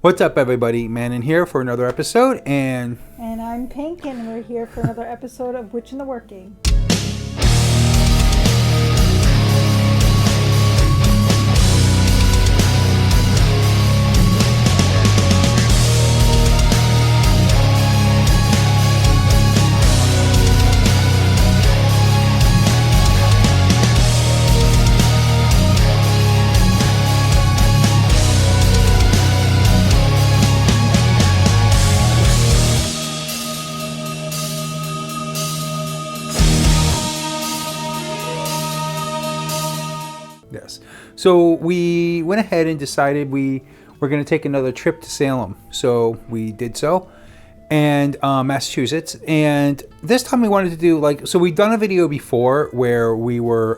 What's up, everybody? Mannun here for another episode, and I'm Pink, and we're here for another episode of Witch in the Working. yes. So we went ahead and decided we were going to take another trip to Salem. So we did so, and Massachusetts. And this time we wanted to do so we'd done a video before where we were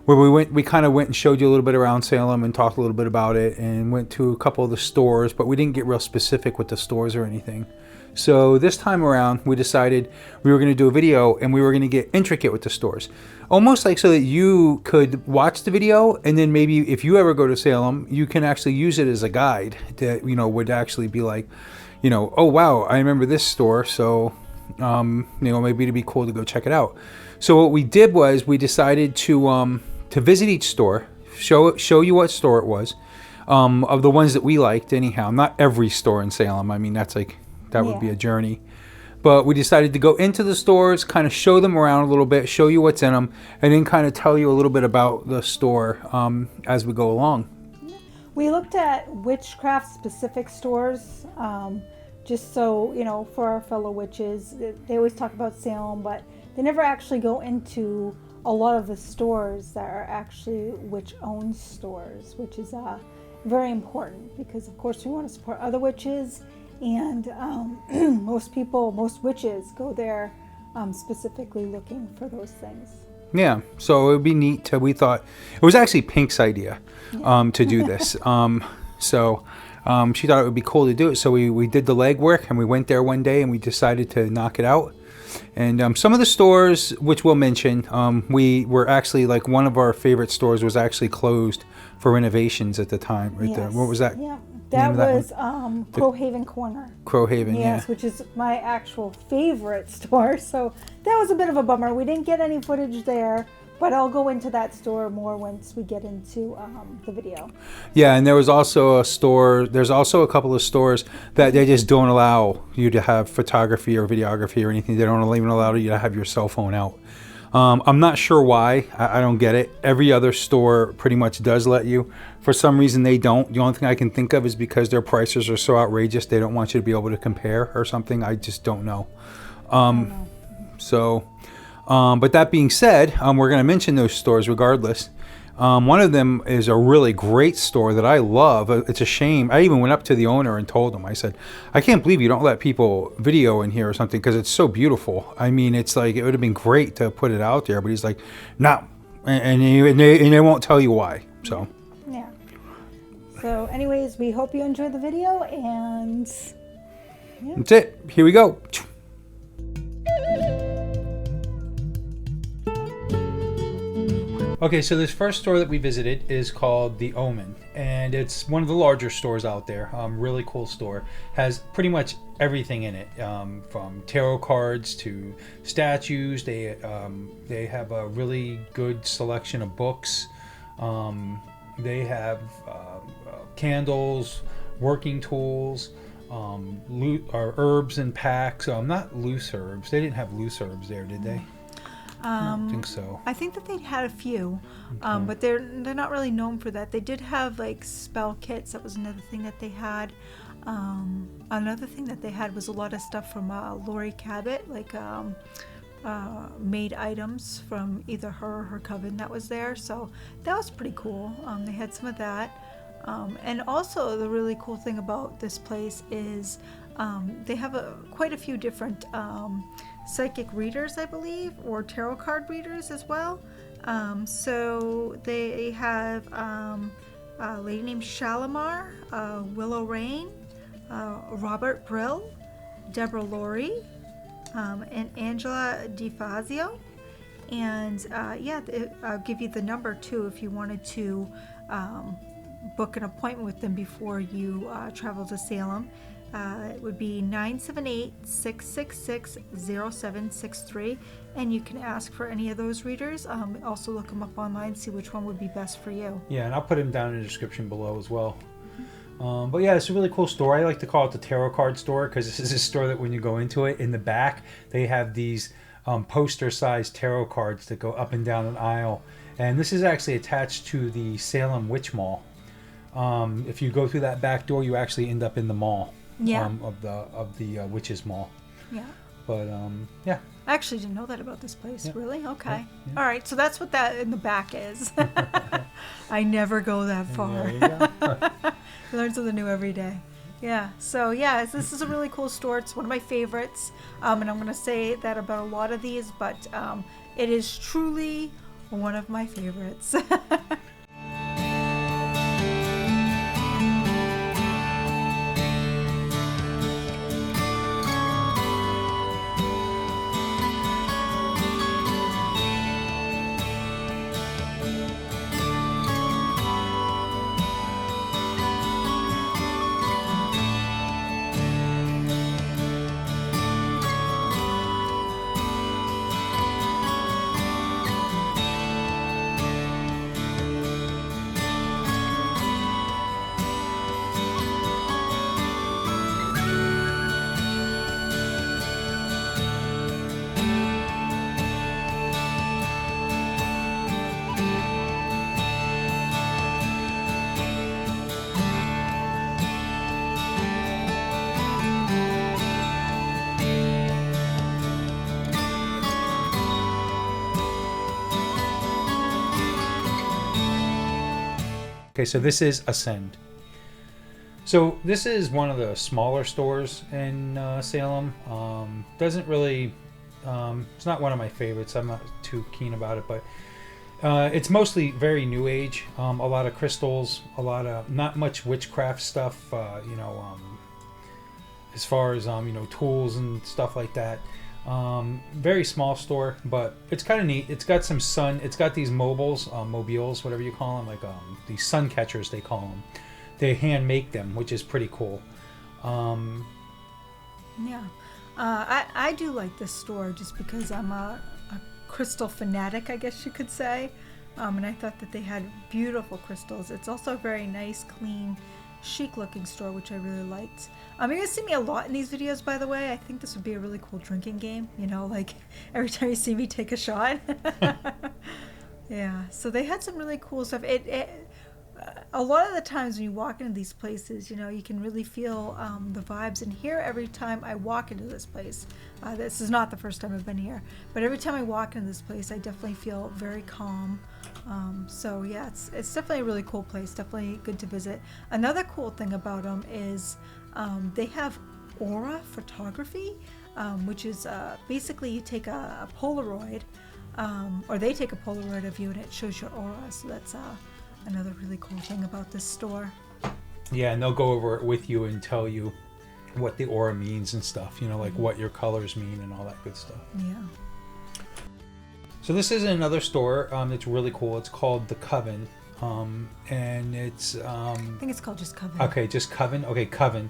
we kind of went and showed you a little bit around Salem and talked a little bit about it and went to a couple of the stores, but we didn't get real specific with the stores or anything. So this time around, we decided we were going to do a video and we were going to get intricate with the stores. Almost like so that you could watch the video, and then maybe if you ever go to Salem, you can actually use it as a guide that, would actually be like, oh, wow, I remember this store. So, maybe it'd be cool to go check it out. So what we did was we decided to visit each store, show you what store it was, of the ones that we liked anyhow. Not every store in Salem. I mean, that would be a journey. But we decided to go into the stores, kind of show them around a little bit, show you what's in them, and then kind of tell you a little bit about the store as we go along. We looked at witchcraft specific stores, just so, for our fellow witches. They always talk about Salem, but they never actually go into a lot of the stores that are actually witch-owned stores, which is very important because, of course, we want to support other witches. And most witches go there specifically looking for those things. Yeah, so it would be neat we thought, it was actually Pink's idea to do this. So she thought it would be cool to do it. So we did the legwork and we went there one day and we decided to knock it out. And some of the stores, which we'll mention, we were actually, one of our favorite stores was actually closed for renovations at the time. Right there. What was that? Yeah. That was Crowhaven Corner. Crowhaven, yes, which is my actual favorite store. So that was a bit of a bummer. We didn't get any footage there, but I'll go into that store more once we get into the video. Yeah, and there was also a store. There's also a couple of stores that they just don't allow you to have photography or videography or anything. They don't even allow you to have your cell phone out. I'm not sure why. I don't get it. Every other store pretty much does let you. For some reason, they don't. The only thing I can think of is because their prices are so outrageous, they don't want you to be able to compare or something. I just don't know. But that being said, we're going to mention those stores regardless. One of them is a really great store that I love. It's a shame. I even went up to the owner and told him, I said, I can't believe you don't let people video in here or something because it's so beautiful. I mean, it's it would have been great to put it out there, but he's like, no. And they won't tell you why. So. Yeah. So anyways, we hope you enjoyed the video and that's it. Here we go. Okay, so this first store that we visited is called the Omen, and it's one of the larger stores out there. Really cool store. Has pretty much everything in it, from tarot cards to statues. They have a really good selection of books. They have candles, working tools, herbs and packs. Not loose herbs. They didn't have loose herbs there, did they? I don't think so. I think that they had a few, but they're not really known for that. They did have spell kits. That was another thing that they had. Another thing that they had was a lot of stuff from Lori Cabot, made items from either her or her Coven that was there. So that was pretty cool. They had some of that. And also the really cool thing about this place is they have quite a few different psychic readers, I believe, or tarot card readers as well. So they have a lady named Shalimar, Willow Rain, Robert Brill, Deborah Laurie, and Angela DeFazio. And I'll give you the number too if you wanted to book an appointment with them before you travel to Salem, it would be 978-666-0763, and you can ask for any of those readers. Also look them up online, see which one would be best for you. Yeah, and I'll put them down in the description below as well. But yeah, it's a really cool store. I like to call it the tarot card store because this is a store that when you go into it, in the back, they have these poster-sized tarot cards that go up and down an aisle. And this is actually attached to the Salem Witch Mall. If you go through that back door, you actually end up in the mall. Yeah. Of the Witches Mall. Yeah. But yeah. I actually didn't know that about this place. Yeah. Really? Okay. Yeah. All right. So that's what that in the back is. I never go that far. There you go. Learn something new every day. Yeah. So yeah, this is a really cool store. It's one of my favorites. And I'm going to say that about a lot of these, but it is truly one of my favorites. Okay, so this is Ascend. So this is one of the smaller stores in Salem. Doesn't really, it's not one of my favorites. I'm not too keen about it, but it's mostly very new age. A lot of crystals, a lot of not much witchcraft stuff. As far as tools and stuff like that. Very small store, but it's kind of neat. It's got some sun. It's got these mobiles, whatever you call them, like these sun catchers they call them. They hand make them, which is pretty cool. Yeah, I do like this store just because I'm a crystal fanatic, I guess you could say. And I thought that they had beautiful crystals. It's also a very nice, clean, chic-looking store, which I really liked. You're gonna see me a lot in these videos, by the way. I think this would be a really cool drinking game. Like every time you see me take a shot. Yeah. So they had some really cool stuff. A lot of the times when you walk into these places, you can really feel the vibes. And here, every time I walk into this place, this is not the first time I've been here, but every time I walk into this place, I definitely feel very calm. So yeah, it's definitely a really cool place. Definitely good to visit. Another cool thing about them is they have aura photography, which is basically you take a Polaroid, or they take a Polaroid of you and it shows your aura. So that's another really cool thing about this store. Yeah, and they'll go over it with you and tell you what the aura means and stuff, like what your colors mean and all that good stuff. Yeah. So this is another store that's really cool. It's called the Coven, and it's I think it's called just Coven. Okay, just Coven. Okay, Coven.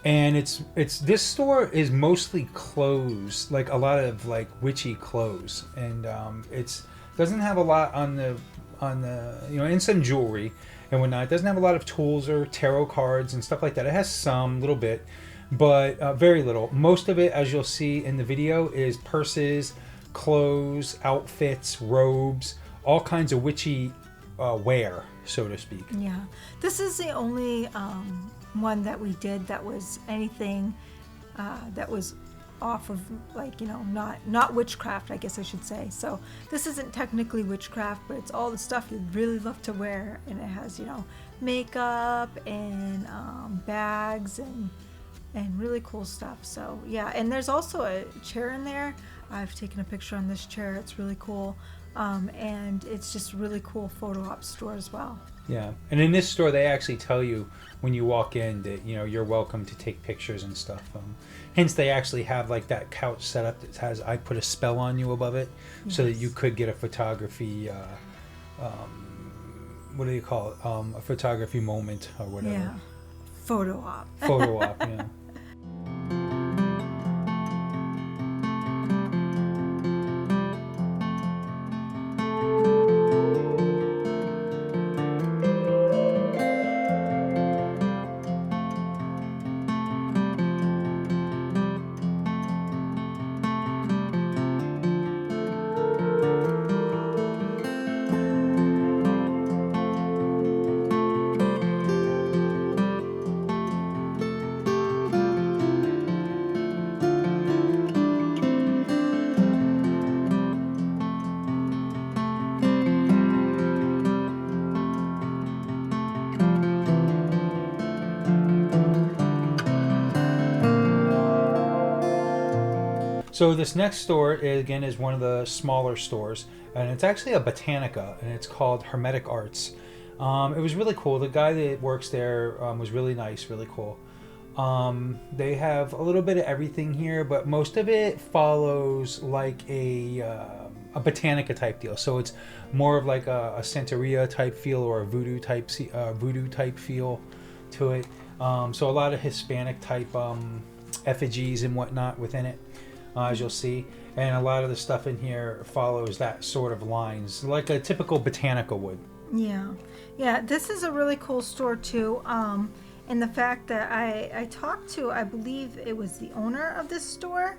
And it's this store is mostly clothes, like a lot of like witchy clothes, and it's doesn't have a lot on the and some jewelry and whatnot. It doesn't have a lot of tools or tarot cards and stuff like that. It has some little bit, but very little. Most of it, as you'll see in the video, is purses, clothes, outfits, robes, all kinds of witchy wear, so to speak. Yeah, this is the only one that we did that was anything that was off of not witchcraft, I guess I should say. So this isn't technically witchcraft, but it's all the stuff you'd really love to wear, and it has makeup and bags and really cool stuff. So yeah, and there's also a chair in there. I've taken a picture on this chair. It's really cool, and it's just a really cool photo op store as well. Yeah, and in this store they actually tell you when you walk in that you're welcome to take pictures and stuff. Hence they actually have like that couch set up that has "I put a spell on you" above it, yes, so that you could get a photography what do you call it? A photography moment or whatever. Yeah. Photo op. Photo op, yeah. So this next store, again, is one of the smaller stores, and it's actually a botanica, and it's called Hermetic Arts. It was really cool. The guy that works there was really nice, really cool. They have a little bit of everything here, but most of it follows like a botanica type deal. So it's more of like a Santeria type feel or a voodoo type feel to it. So a lot of Hispanic type effigies and whatnot within it. As you'll see, and a lot of the stuff in here follows that sort of lines, like a typical botanica would. Yeah, this is a really cool store too, and the fact that I talked to, I believe it was the owner of this store,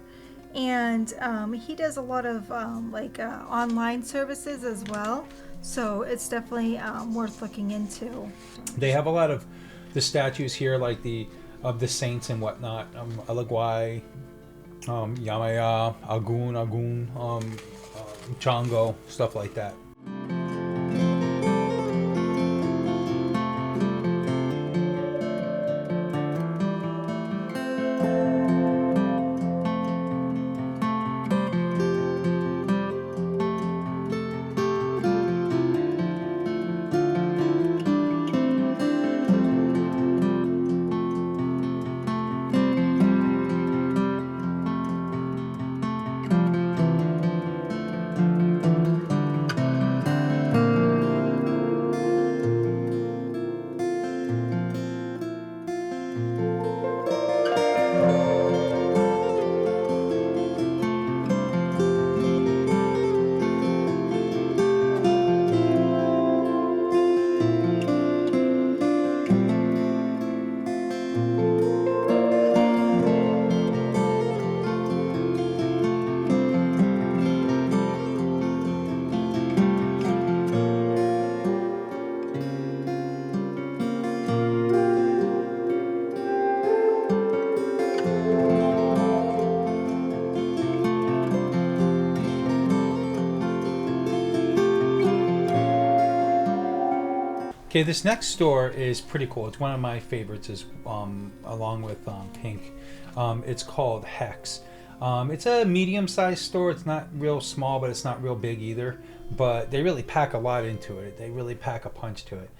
and he does a lot of online services as well, so it's definitely worth looking into. They have a lot of the statues here, like of the saints and whatnot, Alaguay, Yamaya, Agun, Chango, stuff like that. Okay, this next store is pretty cool. It's one of my favorites, along with Pink. It's called Hex. It's a medium-sized store. It's not real small, but it's not real big either. But they really pack a lot into it. They really pack a punch to it.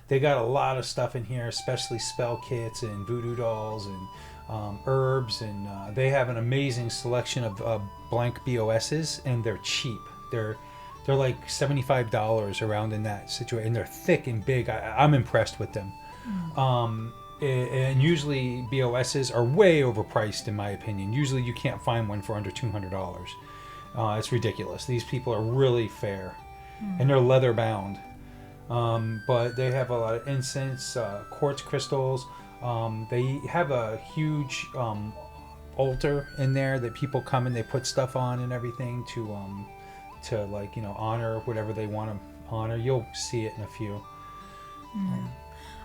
They got a lot of stuff in here, especially spell kits and voodoo dolls and herbs. And they have an amazing selection of blank BOSs, and they're cheap. They're like $75 around in that situation, and they're thick and big. I'm impressed with them. And usually BOSs are way overpriced in my opinion. Usually you can't find one for under $200. It's ridiculous. These people are really fair, and they're leather bound. But they have a lot of incense, quartz crystals. They have a huge altar in there that people come and they put stuff on and everything to like, you know, honor whatever they want to honor. You'll see it in a few.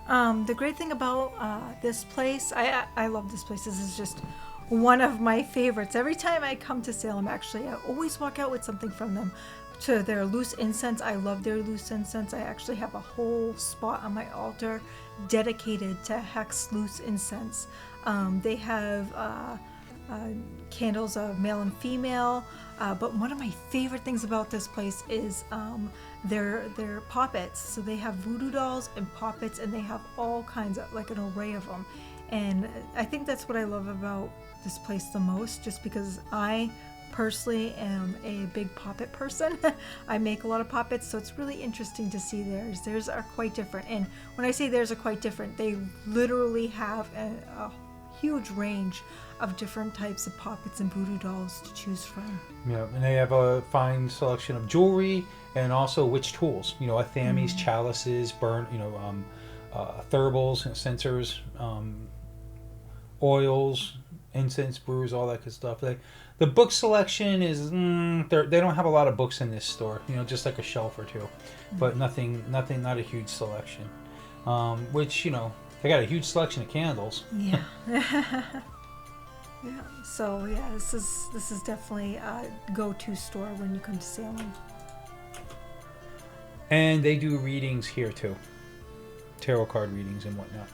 The great thing about this place, I love this place. This is just one of my favorites. Every time I come to Salem, actually, I always walk out with something from them. To their loose incense, I love their loose incense. I actually have a whole spot on my altar dedicated to Hex loose incense. They have candles of male and female, but one of my favorite things about this place is their poppets. So they have voodoo dolls and poppets, and they have all kinds of, like, an array of them. And I think that's what I love about this place the most, just because I personally am a big poppet person. I make a lot of poppets, so it's really interesting to see theirs. Theirs are quite different. And when I say theirs are quite different, they literally have a huge range of different types of poppets and voodoo dolls to choose from. Yeah, and they have a fine selection of jewelry and also witch tools. You know, athames, chalices, thuribles, censers, oils, incense brewers, all that good stuff. The book selection is they don't have a lot of books in this store. You know, just like a shelf or two, but nothing, not a huge selection. Which, you know, they got a huge selection of candles. Yeah. Yeah. So yeah, this is definitely a go-to store when you come to Salem. And they do readings here too, tarot card readings and whatnot.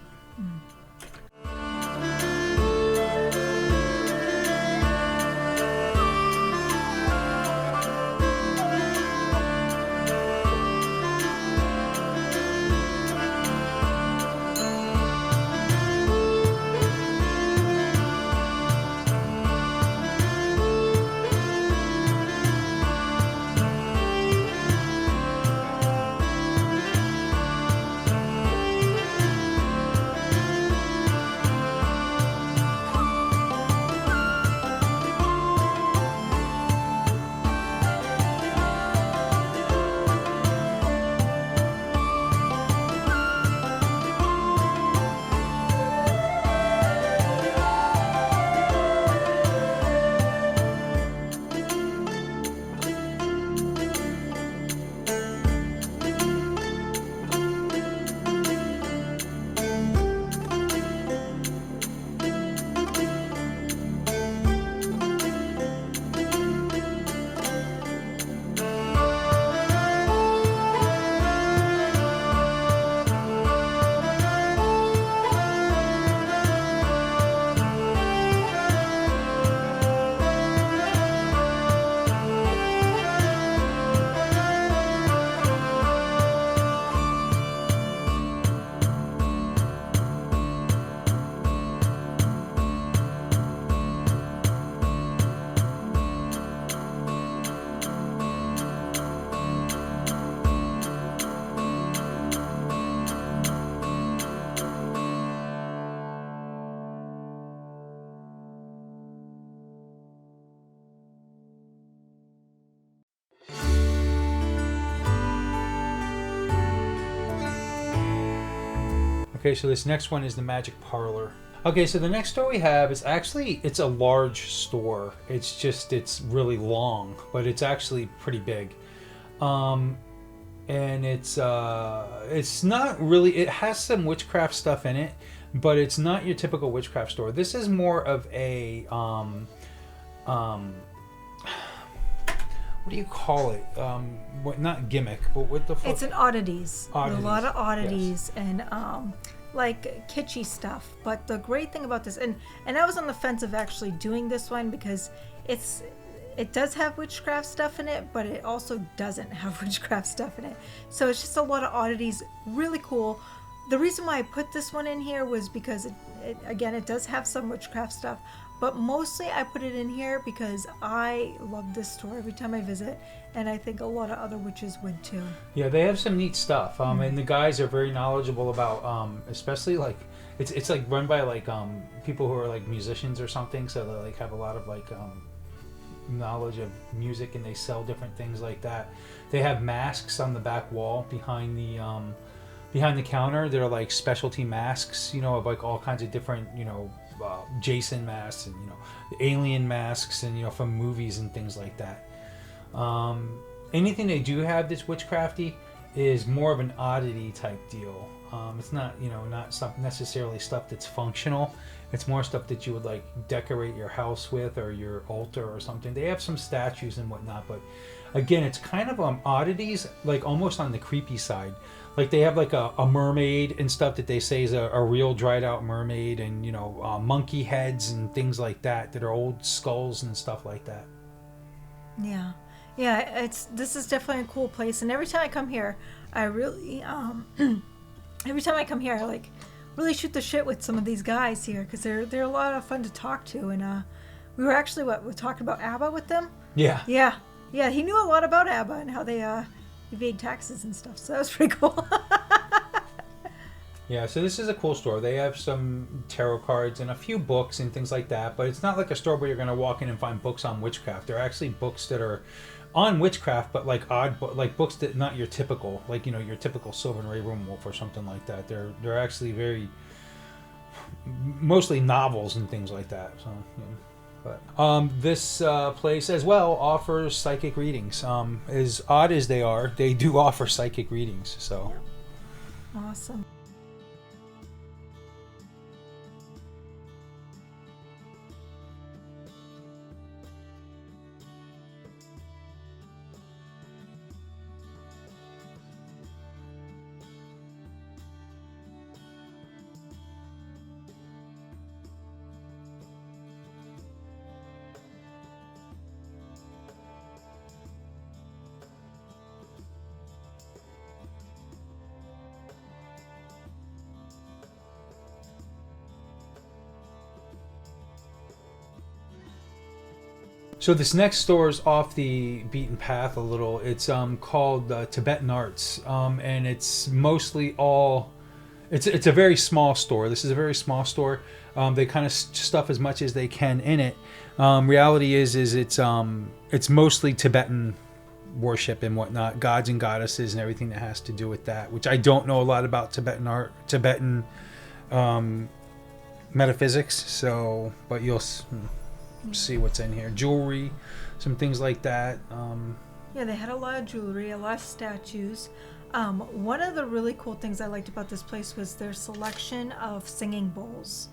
Okay, so this next one is the Magic Parlor. Okay, so the next store we have is actually, it's a large store. It's really long, but it's actually pretty big. And it's not really, it has some witchcraft stuff in it, but it's not your typical witchcraft store. This is more of a, what do you call it? Not gimmick, but what the fuck? It's an oddities. A lot of oddities, yes. And like kitschy stuff. But the great thing about this, and I was on the fence of actually doing this one because it does have witchcraft stuff in it, but it also doesn't have witchcraft stuff in it. So it's just a lot of oddities, really cool. The reason why I put this one in here was because it does have some witchcraft stuff, but mostly I put it in here because I love this store every time I visit, and I think a lot of other witches would too. Yeah, they have some neat stuff, and the guys are very knowledgeable about, especially like it's like run by like people who are like musicians or something, so they like have a lot of like knowledge of music, and they sell different things like that. They have masks on the back wall behind the counter. They're like specialty masks, of like all kinds of different, Jason masks and alien masks and from movies and things like that. Anything they do have that's witchcrafty is more of an oddity type deal. It's not not necessarily stuff that's functional. It's more stuff that you would like decorate your house with or your altar or something. They have some statues and whatnot, but again, it's kind of oddities, like almost on the creepy side. Like they have like a mermaid and stuff that they say is a real dried out mermaid, and monkey heads and things like that are old skulls and stuff like that. Yeah, this is definitely a cool place, and every time I come here, I really I like really shoot the shit with some of these guys here because they're a lot of fun to talk to, and We were actually we're talking about ABBA with them. Yeah. Yeah. He knew a lot about ABBA and how they evade taxes and stuff. So that was pretty cool. Yeah, so this is a cool store. They have some tarot cards and a few books and things like that, but it's not like a store where you're going to walk in and find books on witchcraft. They're actually books that are on witchcraft, but like odd, like books that not your typical, like, you know, your typical Sylvan Ray Wolf or something like that. They're actually mostly novels and things like that. So, yeah. But this place as well offers psychic readings. As odd as they are, they do offer psychic readings. So Awesome. So this next store is off the beaten path a little. It's called Tibetan Arts, and it's mostly all. It's a very small store. This is a very small store. They kind of stuff as much as they can in it. Reality is it's mostly Tibetan worship and whatnot, gods and goddesses and everything that has to do with that. Which I don't know a lot about Tibetan metaphysics. So, but you'll see what's in here. Jewelry, some things like that. Yeah, they had a lot of jewelry, a lot of statues. One of the really cool things I liked about this place was their selection of singing bowls.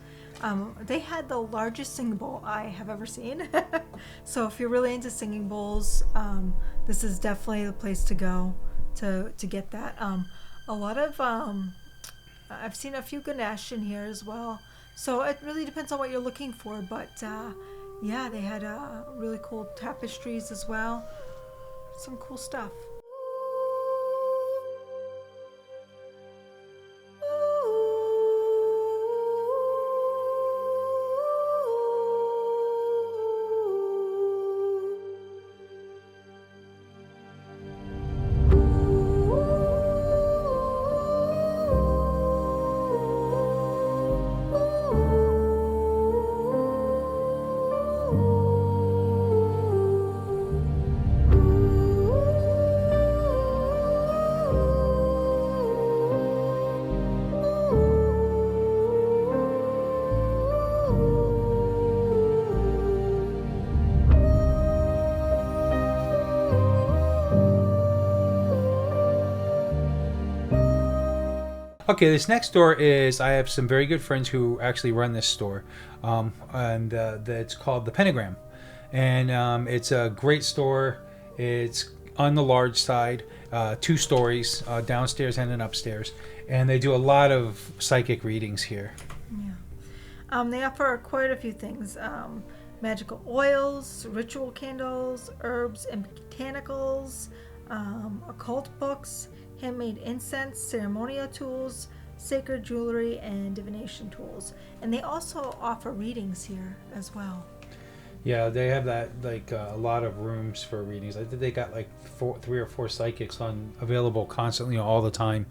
They had the largest singing bowl I have ever seen. So if you're really into singing bowls, this is definitely the place to go to get that. A lot of I've seen a few Ganesh in here as well. So it really depends on what you're looking for, but yeah, they had really cool tapestries as well. Some cool stuff. Okay, this next store is, I have some very good friends who actually run this store, and it's called the Pentagram, and it's a great store. It's on the large side, 2 stories, downstairs and an upstairs, and they do a lot of psychic readings here. Yeah, they offer quite a few things: magical oils, ritual candles, herbs and botanicals, occult books, handmade incense, ceremonial tools, sacred jewelry, and divination tools. And they also offer readings here as well. Yeah, they have that, like a lot of rooms for readings. I think they got like 3 or 4 psychics available constantly all the time.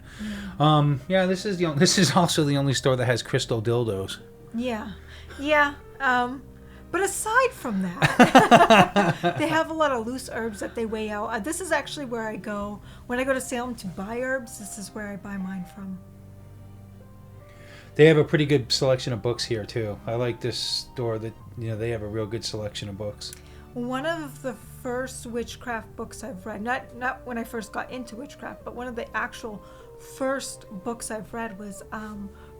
Yeah, this is also the only store that has crystal dildos. Yeah. But aside from that, they have a lot of loose herbs that they weigh out. This is actually where I go. When I go to Salem to buy herbs, this is where I buy mine from. They have a pretty good selection of books here, too. I like this store that, they have a real good selection of books. One of the first witchcraft books I've read, not when I first got into witchcraft, but one of the actual first books I've read was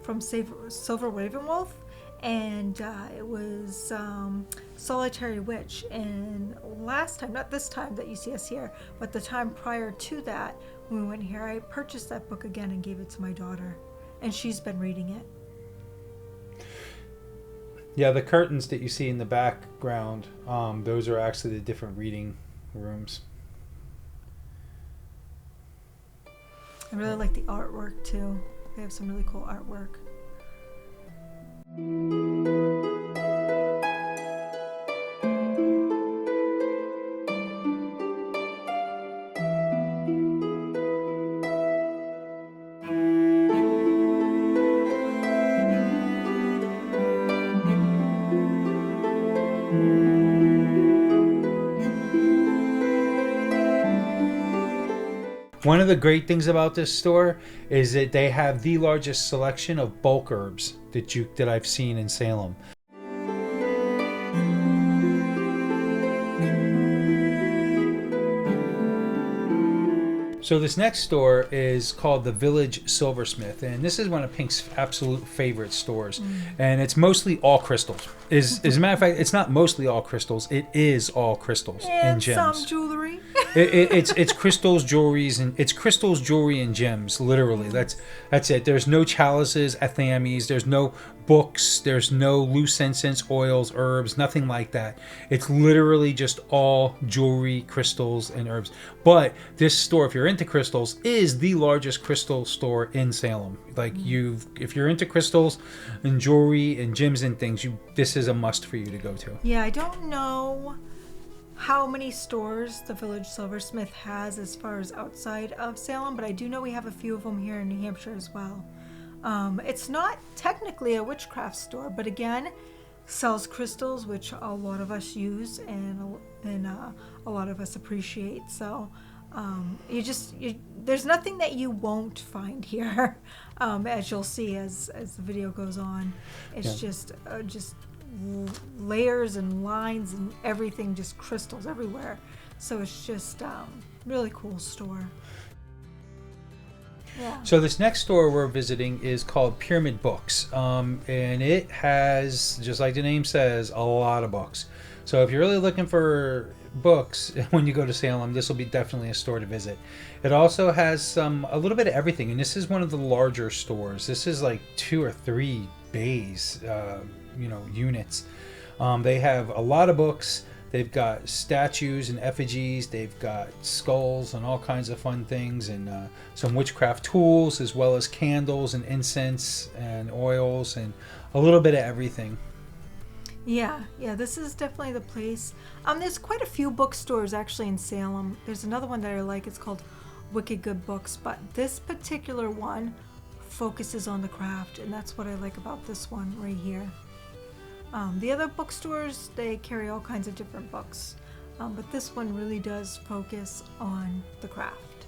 from Silver Ravenwolf. And it was Solitary Witch. And last time, not this time that you see us here, but the time prior to that, when we went here, I purchased that book again and gave it to my daughter. And she's been reading it. Yeah, the curtains that you see in the background, those are actually the different reading rooms. I really like the artwork too. They have some really cool artwork. One of the great things about this store is that they have the largest selection of bulk herbs that I've seen in Salem. So this next store is called the Village Silversmith, and this is one of Pink's absolute favorite stores. And it's mostly all crystals. As a matter of fact, it's not mostly all crystals. It is all crystals and gems. Some jewelry. It's crystals, jewelries, and it's crystals, jewelry, and gems. Literally, that's it. There's no chalices, athames. There's no books. There's no loose incense, oils, herbs, nothing like that. It's literally just all jewelry, crystals, and herbs. But this store, if you're into crystals, is the largest crystal store in Salem. Like if you're into crystals and jewelry and gems and things, this is a must for you to go to. Yeah, I don't know how many stores the Village Silversmith has as far as outside of Salem, but I do know we have a few of them here in New Hampshire as well. It's not technically a witchcraft store, but again, sells crystals, which a lot of us use and a lot of us appreciate. So there's nothing that you won't find here, as you'll see as the video goes on. It's just layers and lines and everything, just crystals everywhere. So it's just really cool store. Yeah. So this next store we're visiting is called Pyramid Books, and it has, just like the name says, a lot of books. So if you're really looking for books when you go to Salem, this will be definitely a store to visit. It also has a little bit of everything, and this is one of the larger stores. This is like 2 or 3 bays, units. They have a lot of books. They've got statues and effigies. They've got skulls and all kinds of fun things, and some witchcraft tools, as well as candles and incense and oils and a little bit of everything. Yeah, this is definitely the place. There's quite a few bookstores actually in Salem. There's another one that I like. It's called Wicked Good Books, but this particular one focuses on the craft, and that's what I like about this one right here. The other bookstores, they carry all kinds of different books, but this one really does focus on the craft.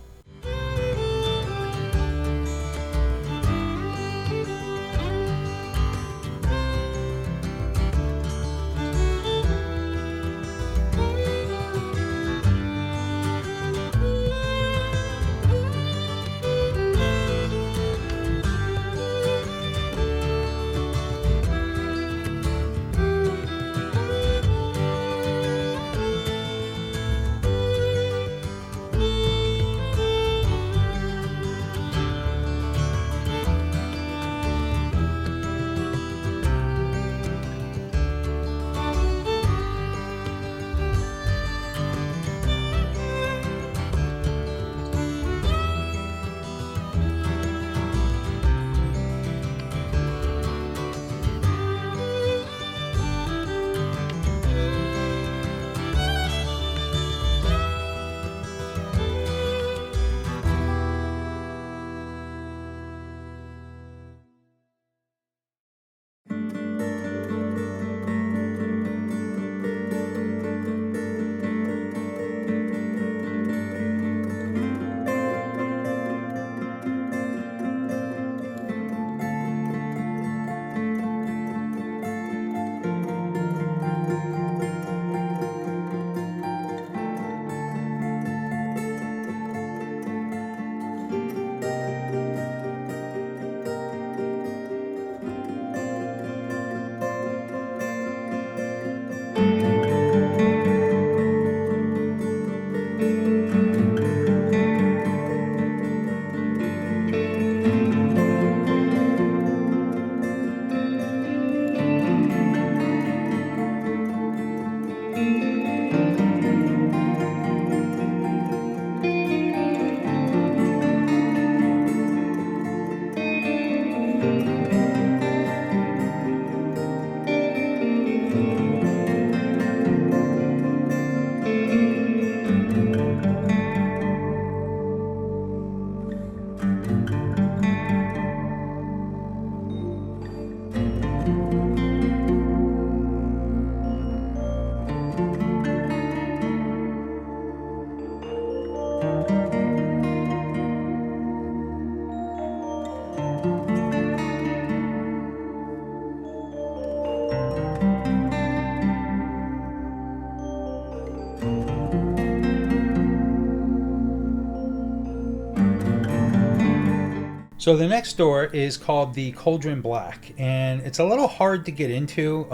So the next store is called the Cauldron Black, and it's a little hard to get into.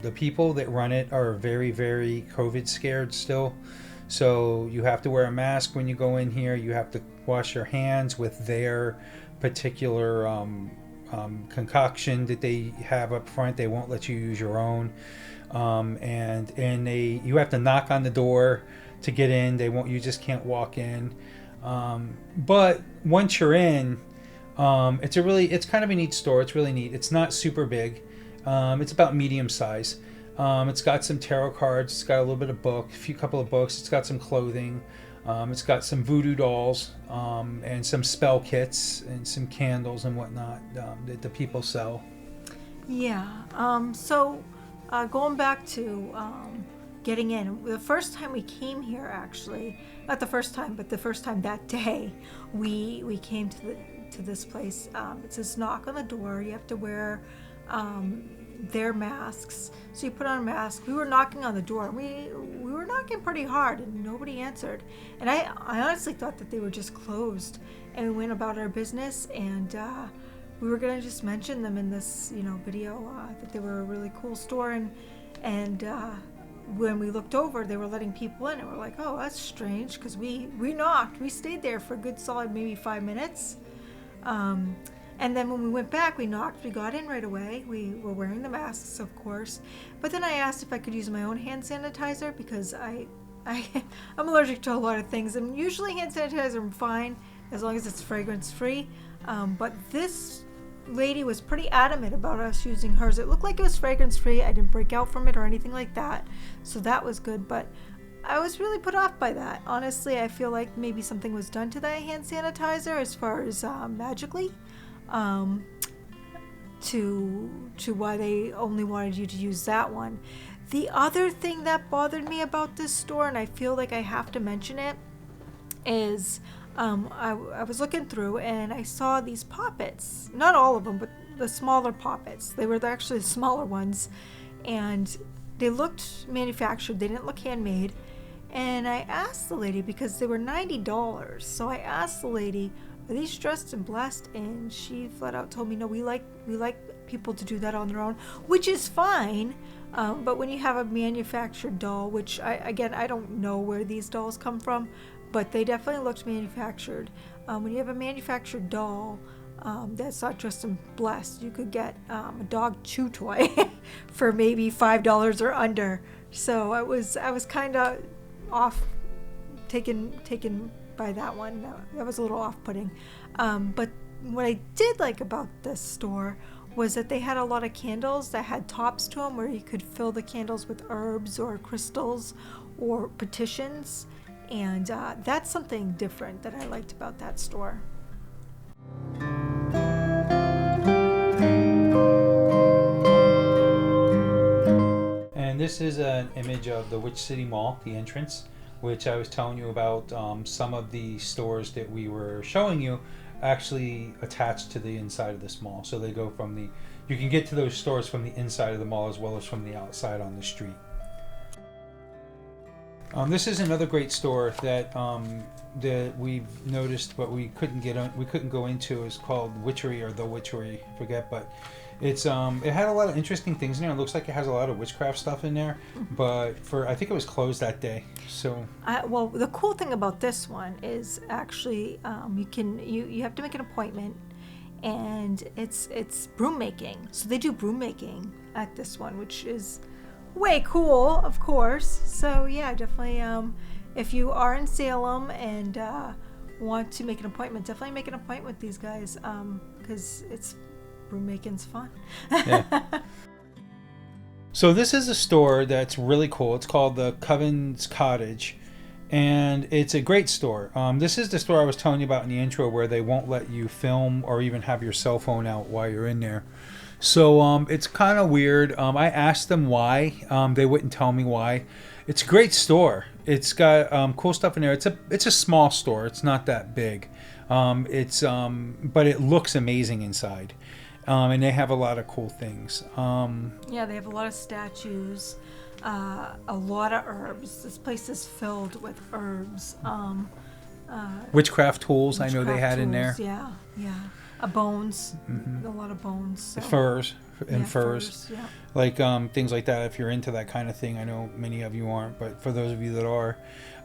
The people that run it are very, very COVID scared still. So you have to wear a mask when you go in here. You have to wash your hands with their particular concoction that they have up front. They won't let you use your own. You have to knock on the door to get in. You just can't walk in. But once you're in, it's kind of a neat store. It's really neat. It's not super big. It's about medium size. It's got some tarot cards. It's got a little bit of couple of books. It's got some clothing. It's got some voodoo dolls, and some spell kits and some candles and whatnot that the people sell. Yeah. So going back to getting in, the first time we came here, actually, not the first time, but the first time that day, we came to this place. It says knock on the door. You have to wear their masks. So you put on a mask. We were knocking on the door. We were knocking pretty hard, and nobody answered. And I honestly thought that they were just closed. And we went about our business, and we were gonna just mention them in this, video that they were a really cool store. And when we looked over, they were letting people in, and we're like, oh, that's strange, because we knocked. We stayed there for a good solid maybe 5 minutes. And then when we went back, we knocked, we got in right away. We were wearing the masks, of course. But then I asked if I could use my own hand sanitizer, because I'm allergic to a lot of things. And usually hand sanitizer I'm fine, as long as it's fragrance free. But this lady was pretty adamant about us using hers. It looked like it was fragrance free. I didn't break out from it or anything like that. So that was good. But I was really put off by that. Honestly, I feel like maybe something was done to that hand sanitizer as far as magically. To why they only wanted you to use that one. The other thing that bothered me about this store, and I feel like I have to mention it, is I was looking through and I saw these poppets. Not all of them, but the smaller poppets. They were actually the smaller ones, and they looked manufactured. They didn't look handmade. And I asked the lady, because they were $90. So I asked the lady, are these dressed and blessed? And she flat out told me, no, we like people to do that on their own, which is fine. But when you have a manufactured doll, which I don't know where these dolls come from, but they definitely looked manufactured. When you have a manufactured doll that's not dressed and blessed, you could get a dog chew toy for maybe $5 or under. So I was kind of off, taken by that one. That was a little off-putting. But what I did like about this store was that they had a lot of candles that had tops to them, where you could fill the candles with herbs or crystals or petitions. And that's something different that I liked about that store. And this is an image of the Witch City Mall, the entrance, which I was telling you about. Some of the stores that we were showing you actually attached to the inside of this mall. So they go you can get to those stores from the inside of the mall as well as from the outside on the street. This is another great store that we've noticed, but we couldn't go into. It's called Witchery, or The Witchery, I forget, but it had a lot of interesting things in there. It looks like it has a lot of witchcraft stuff in there, but I think it was closed that day. So well, the cool thing about this one is actually you have to make an appointment, and it's broom making. So they do broom making at this one, which is way cool, of course. So yeah, definitely. If you are in Salem and want to make an appointment, definitely make an appointment with these guys, because broom making's fun. Yeah. So this is a store that's really cool. It's called the Coven's Cottage, and it's a great store. This is the store I was telling you about in the intro, where they won't let you film or even have your cell phone out while you're in there. So it's kind of weird. I asked them why. They wouldn't tell me why. It's a great store. It's got cool stuff in there. It's a small store. It's not that big. But it looks amazing inside. And they have a lot of cool things. Yeah, they have a lot of statues, a lot of herbs. This place is filled with herbs. Witchcraft tools, I know they had tools, in there. Yeah. Bones, a lot of bones. So. Furs and furs. Yeah. Like things like that. If you're into that kind of thing, I know many of you aren't, but for those of you that are,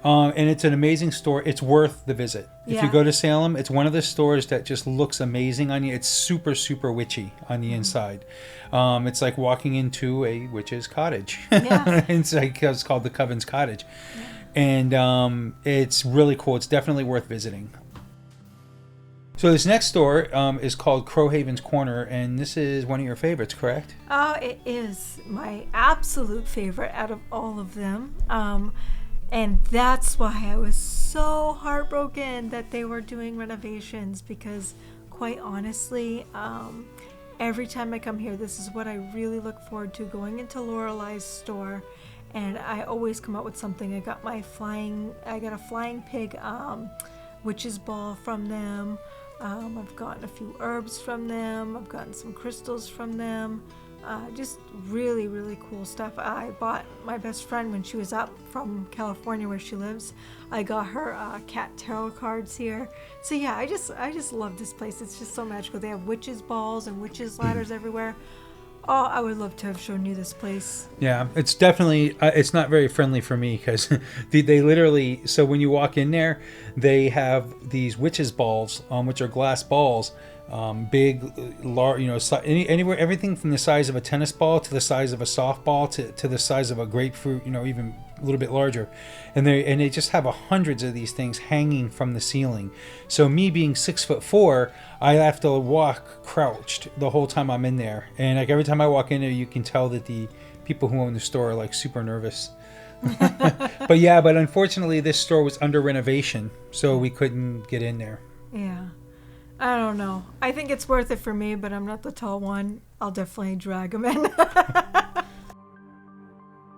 and it's an amazing store. It's worth the visit. If you go to Salem, it's one of the stores that just looks amazing on you. It's super, super witchy on the inside. It's like walking into a witch's cottage. Yeah. It's called the Coven's Cottage. Yeah. And it's really cool. It's definitely worth visiting. So this next store is called Crowhaven's Corner, and this is one of your favorites, correct? Oh, it is my absolute favorite out of all of them. And that's why I was so heartbroken that they were doing renovations, because quite honestly, every time I come here, this is what I really look forward to, going into Lorelei's store. And I always come out with something. I got a flying pig witch's ball from them. I've gotten a few herbs from them. I've gotten some crystals from them. Just really, really cool stuff. I bought my best friend when she was up from California where she lives. I got her cat tarot cards here. So yeah, I just love this place. It's just so magical. They have witches balls and witches ladders everywhere. Oh, I would love to have shown you this place. Yeah, it's definitely, it's not very friendly for me because they literally, so when you walk in there, they have these witches balls, which are glass balls, big, large, anywhere, everything from the size of a tennis ball to the size of a softball to the size of a grapefruit, even a little bit larger. And they just have hundreds of these things hanging from the ceiling. So me being 6'4", I have to walk crouched the whole time I'm in there. And like every time I walk in there, you can tell that the people who own the store are like super nervous. But unfortunately this store was under renovation, so we couldn't get in there. Yeah. I don't know. I think it's worth it for me, but I'm not the tall one. I'll definitely drag them in.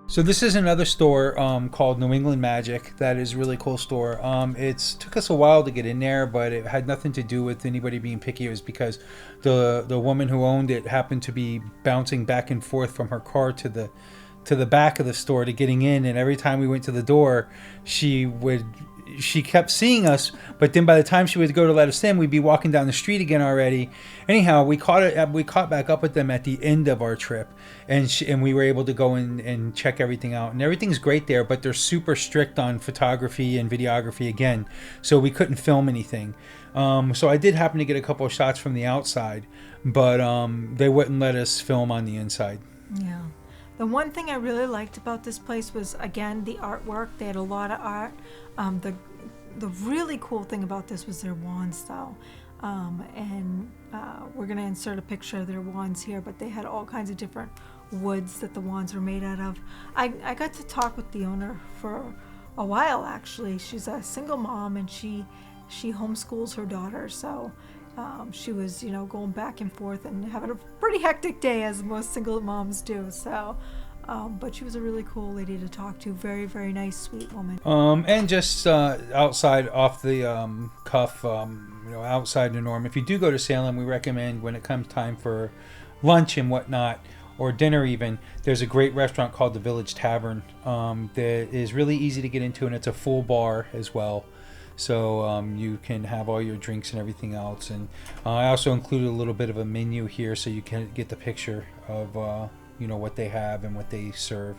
So this is another store called New England Magic. That is a really cool store. It took us a while to get in there, but it had nothing to do with anybody being picky. It was because the woman who owned it happened to be bouncing back and forth from her car to the back of the store to getting in, and every time we went to the door, she kept seeing us, but then by the time she would go to let us in, we'd be walking down the street again already. Anyhow, we caught back up with them at the end of our trip, and we were able to go in and check everything out, and everything's great there, but they're super strict on photography and videography again, so we couldn't film anything. So I did happen to get a couple of shots from the outside, but they wouldn't let us film on the inside. Yeah. The one thing I really liked about this place was, again, the artwork. They had a lot of art. The really cool thing about this was their wands, though. We're going to insert a picture of their wands here, but they had all kinds of different woods that the wands were made out of. I got to talk with the owner for a while, actually. She's a single mom, and she homeschools her daughter, so she was, going back and forth and having a pretty hectic day, as most single moms do. So, but she was a really cool lady to talk to. Very, very nice, sweet woman. And just outside, off the cuff, outside the norm. If you do go to Salem, we recommend when it comes time for lunch and whatnot, or dinner even, there's a great restaurant called the Village Tavern that is really easy to get into, and it's a full bar as well. So you can have all your drinks and everything else. And I also included a little bit of a menu here so you can get the picture of what they have and what they serve.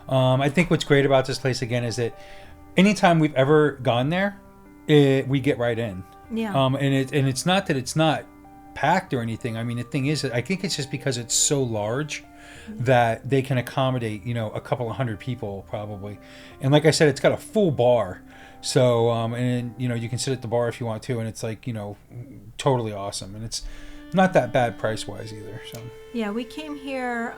I think what's great about this place, again, is that anytime we've ever gone there, we get right in. Yeah. And it's not that it's not packed or anything. I mean, the thing is that I think it's just because it's so large that they can accommodate, a couple of hundred people probably. And like I said, it's got a full bar. So, and you can sit at the bar if you want to, and it's like, totally awesome. And it's not that bad price-wise either. So yeah, we came here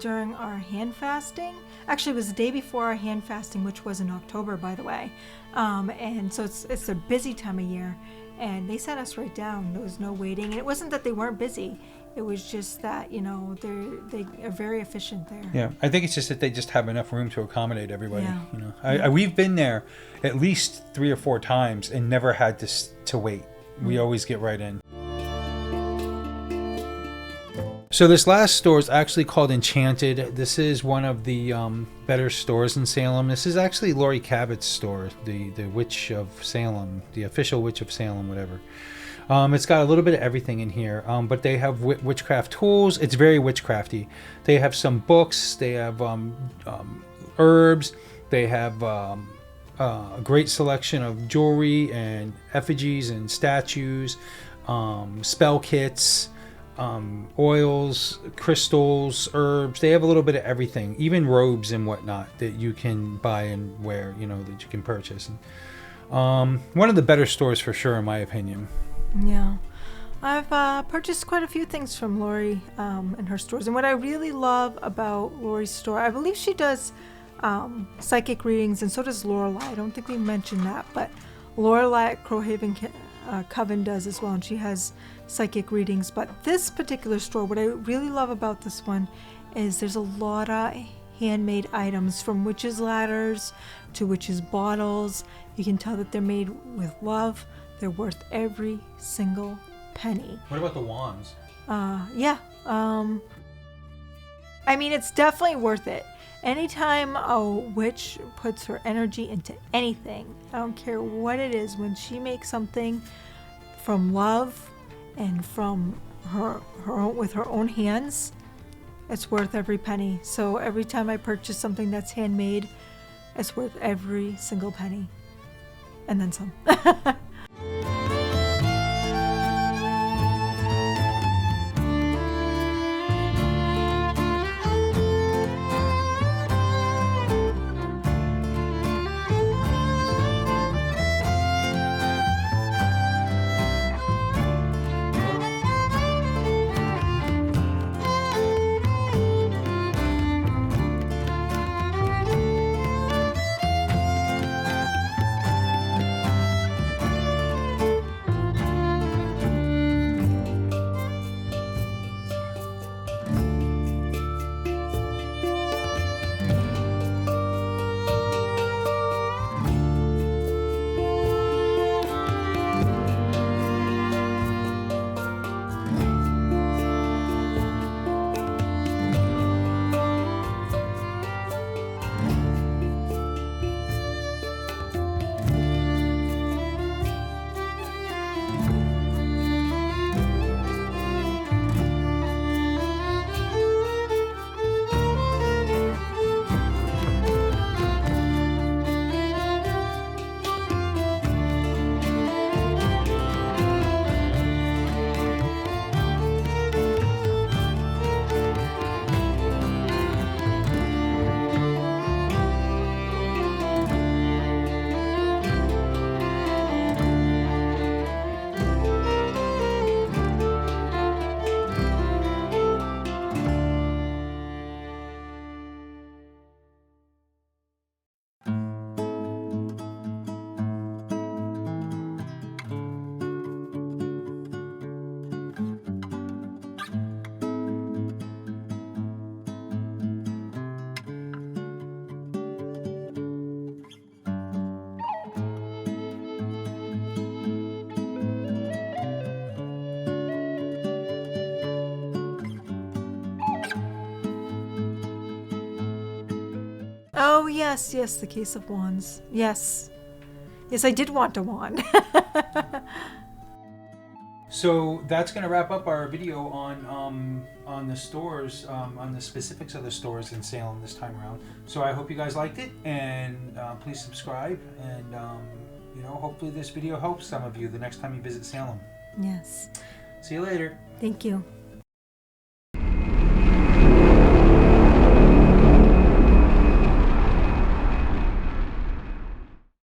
during our hand fasting. Actually, it was the day before our hand fasting, which was in October, by the way. And so it's a busy time of year. And they sat us right down. There was no waiting. And it wasn't that they weren't busy. It was just that, they are very efficient there. Yeah, I think it's just that they just have enough room to accommodate everybody. Yeah. We've been there at least 3 or 4 times and never had to wait. We always get right in. So this last store is actually called Enchanted. This is one of the better stores in Salem. This is actually Laurie Cabot's store, the Witch of Salem, the official Witch of Salem, whatever. It's got a little bit of everything in here, but they have witchcraft tools. It's very witchcrafty. They have some books. They have herbs. They have a great selection of jewelry and effigies and statues, spell kits, oils, crystals, herbs. They have a little bit of everything, even robes and whatnot that you can buy and wear, that you can purchase. And, one of the better stores for sure, in my opinion. Yeah. I've purchased quite a few things from Lori in her stores. And what I really love about Lori's store, I believe she does psychic readings, and so does Lorelei. I don't think we mentioned that, but Lorelei at Crowhaven Coven does as well, and she has psychic readings. But this particular store, what I really love about this one is there's a lot of handmade items, from witches' ladders to witches' bottles. You can tell that they're made with love. They're worth every single penny. What about the wands? Yeah. I mean, it's definitely worth it. Anytime a witch puts her energy into anything, I don't care what it is, when she makes something from love and from her own, with her own hands, it's worth every penny. So every time I purchase something that's handmade, it's worth every single penny. And then some. Oh, yes, the Case of Wands. Yes, I did want a wand. So that's going to wrap up our video on the stores, on the specifics of the stores in Salem this time around. So I hope you guys liked it, and please subscribe, and hopefully this video helps some of you the next time you visit Salem. Yes. See you later. Thank you.